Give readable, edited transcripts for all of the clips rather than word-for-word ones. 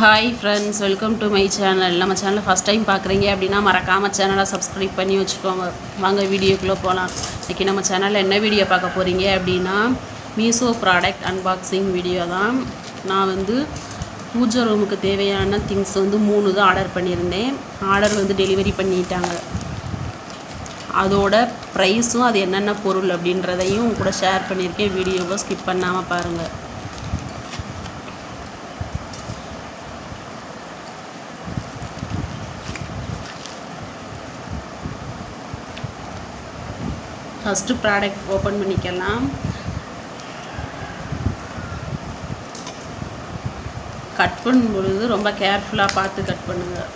Hi friends, welcome to my channel. நம்ம சேனலை first time பார்க்குறீங்க அப்படின்னா மறக்காமல் சேனலை சப்ஸ்கிரைப் பண்ணி வச்சுக்கோங்க. வாங்க வீடியோக்குள்ளே போகலாம். இன்றைக்கி நம்ம சேனலில் என்ன வீடியோ பார்க்க போகிறீங்க அப்படின்னா மீஷோ ப்ராடக்ட் அன்பாக்சிங் வீடியோ தான். நான் பூஜை ரூமுக்கு தேவையான திங்ஸ் 3 தான் ஆர்டர் பண்ணியிருந்தேன். ஆர்டர் டெலிவரி பண்ணிட்டாங்க. அதோட ப்ரைஸும் அது என்னென்ன பொருள் அப்படின்றதையும் கூட ஷேர் பண்ணியிருக்கேன். வீடியோவை ஸ்கிப் பண்ணாமல் பாருங்கள். ஃபஸ்ட்டு ப்ராடக்ட் ஓப்பன் பண்ணிக்கலாம். கட் பண்ணும் பொழுது ரொம்ப கேர்ஃபுல்லாக பார்த்து கட் பண்ணுங்கள்.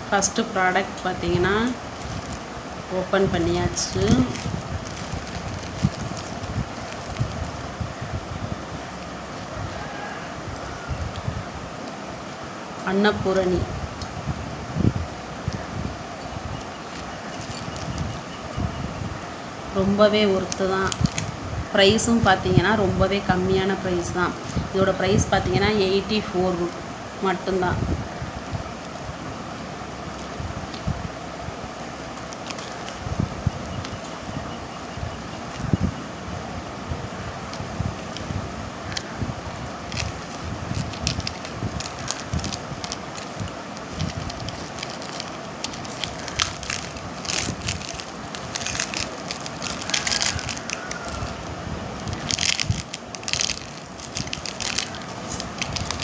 ஃபஸ்ட்டு ப்ராடக்ட் பார்த்தீங்கன்னா ஓப்பன் பண்ணியாச்சு. அன்னபூரணி ரொம்பவே ஒர்த்து தான். ப்ரைஸும் பார்த்தீங்கன்னா ரொம்பவே கம்மியான ப்ரைஸ் தான். இதோட ப்ரைஸ் பார்த்தீங்கன்னா 84 மட்டும்தான்.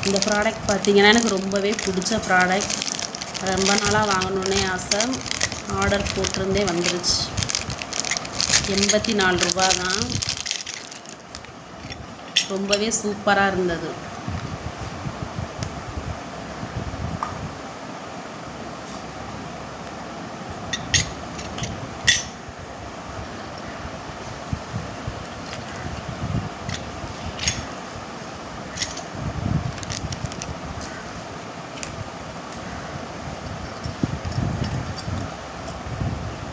இந்த ப்ராடக்ட் பார்த்தீங்கன்னா எனக்கு ரொம்பவே பிடிச்ச ப்ராடக்ட். ரொம்ப நாளாக வாங்கணுன்னே ஆசை. ஆர்டர் போட்டிருந்தே வந்துருச்சு. 84 ரூபா தான். ரொம்பவே சூப்பராக இருந்தது.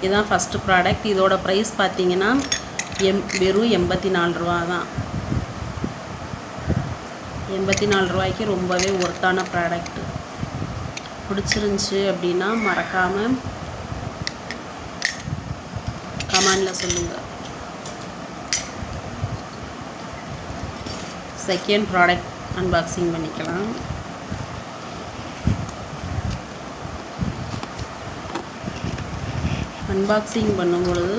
இதுதான் ஃபஸ்ட்டு ப்ராடக்ட். இதோட ப்ரைஸ் பார்த்தீங்கன்னா வெறும் 84 ரூபா தான். 84 ரூபாய்க்கு ரொம்பவே ஒர்த்தான ப்ராடக்ட்டு. பிடிச்சிருந்துச்சி அப்படின்னா மறக்காமல் கமெண்டில் சொல்லுங்கள். செகண்ட் ப்ராடக்ட் அன்பாக்சிங் பண்ணிக்கலாம். அன்பாக்சிங் பண்ணும் பொழுது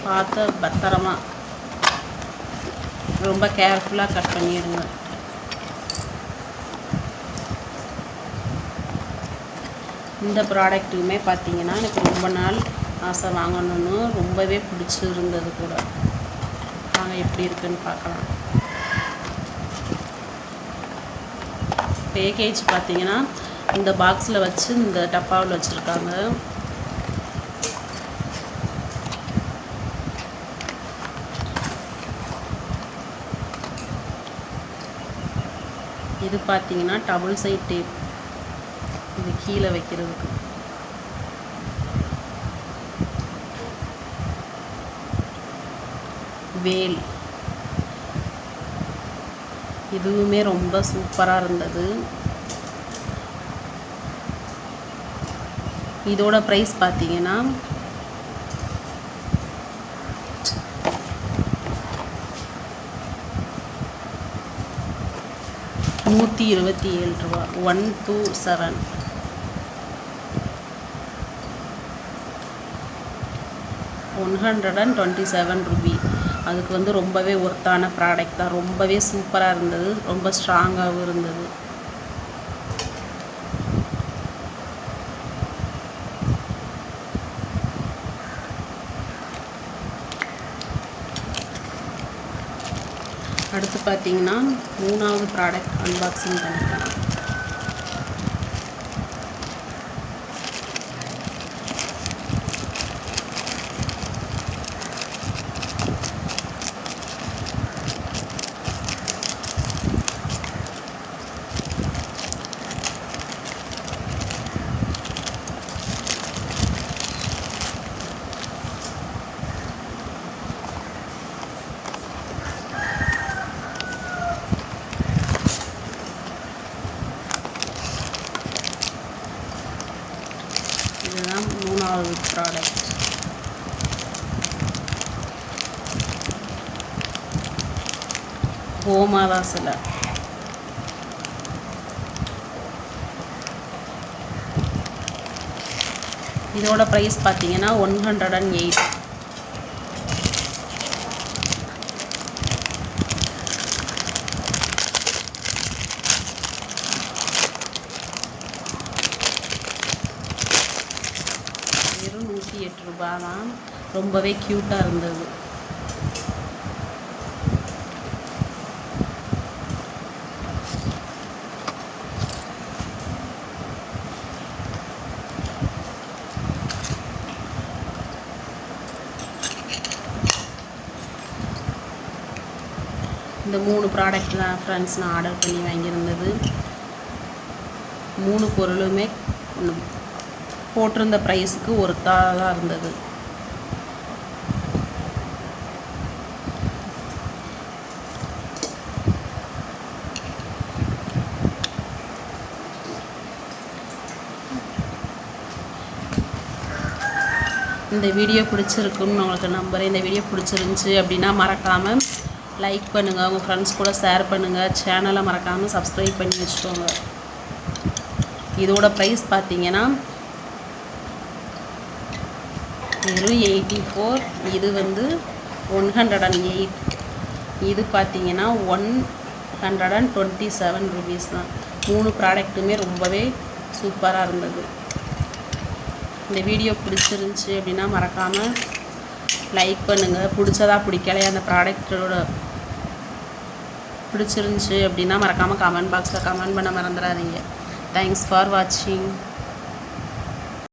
பார்த்து பத்திரமா ரொம்ப கேர்ஃபுல்லாக கட் பண்ணிடுங்க. இந்த ப்ராடக்ட்டுமே பார்த்தீங்கன்னா எனக்கு ரொம்ப நாள் ஆசை வாங்கணுன்னு ரொம்பவே பிடிச்சிருந்தது கூட. வாங்க எப்படி இருக்குன்னு பார்க்கலாம். பேக்கேஜ் பார்த்தீங்கன்னா இந்த பாக்ஸில் வச்சு இந்த டப்பாவில் வச்சுருக்காங்க. இது பார்த்தீங்கன்னா டபுள் சைட் டேப். இது கீழே வைக்கிறதுக்கு. வேல் இதுவுமே ரொம்ப சூப்பராக இருந்தது. இதோட ப்ரைஸ் பார்த்தீங்கன்னா ₹127. 127 ₹127. அதுக்கு ரொம்பவே ஒர்த்தான ப்ராடக்ட் தான். ரொம்பவே சூப்பராக இருந்தது. ரொம்ப ஸ்ட்ராங்காகவும் இருந்தது. அடுத்து பார்த்தீங்கன்னா 3வது ப்ராடக்ட் அன்பாக்சிங் பண்ணிக்கலாம். கோமாதா சிலை. இதோட ப்ரைஸ் பார்த்தீங்கன்னா 108. வெறும் 108 ரூபாய் தான். ரொம்பவே க்யூட்டாக இருந்தது. இந்த 3 ப்ராடக்ட் தான் ஃப்ரெண்ட்ஸ் நான் ஆர்டர் பண்ணி வாங்கியிருந்தது. 3 பொருளுமே போட்டிருந்த ப்ரைஸுக்கு ஒர்த்தாக இருந்தது. இந்த வீடியோ பிடிச்சிருக்குன்னு உங்களுக்கு நம்புகிறேன். இந்த வீடியோ பிடிச்சிருந்துச்சி அப்படின்னா மறக்காமல் லைக் பண்ணுங்கள், உங்கள் ஃப்ரெண்ட்ஸ் கூட ஷேர் பண்ணுங்கள், சேனலை மறக்காமல் சப்ஸ்கிரைப் பண்ணி வச்சுக்கோங்க. இதோட ப்ரைஸ் பார்த்தீங்கன்னா வெறும் 84. இது வந்து 108. இது பார்த்தீங்கன்னா 127 ருபீஸ் தான். 3 ப்ராடக்ட்டுமே ரொம்பவே சூப்பராக இருந்தது. இந்த வீடியோ பிடிச்சிருந்துச்சி அப்படின்னா மறக்காமல் லைக் பண்ணுங்கள். பிடிச்சதா பிடிக்கலையா அந்த ப்ராடக்டோட பிடிச்சிருந்துச்சி அப்படின்னா மறக்காமல் கமெண்ட் பாக்ஸில் கமெண்ட் பண்ண மறந்துடாதீங்க. தேங்க்ஸ் ஃபார் வாட்சிங்.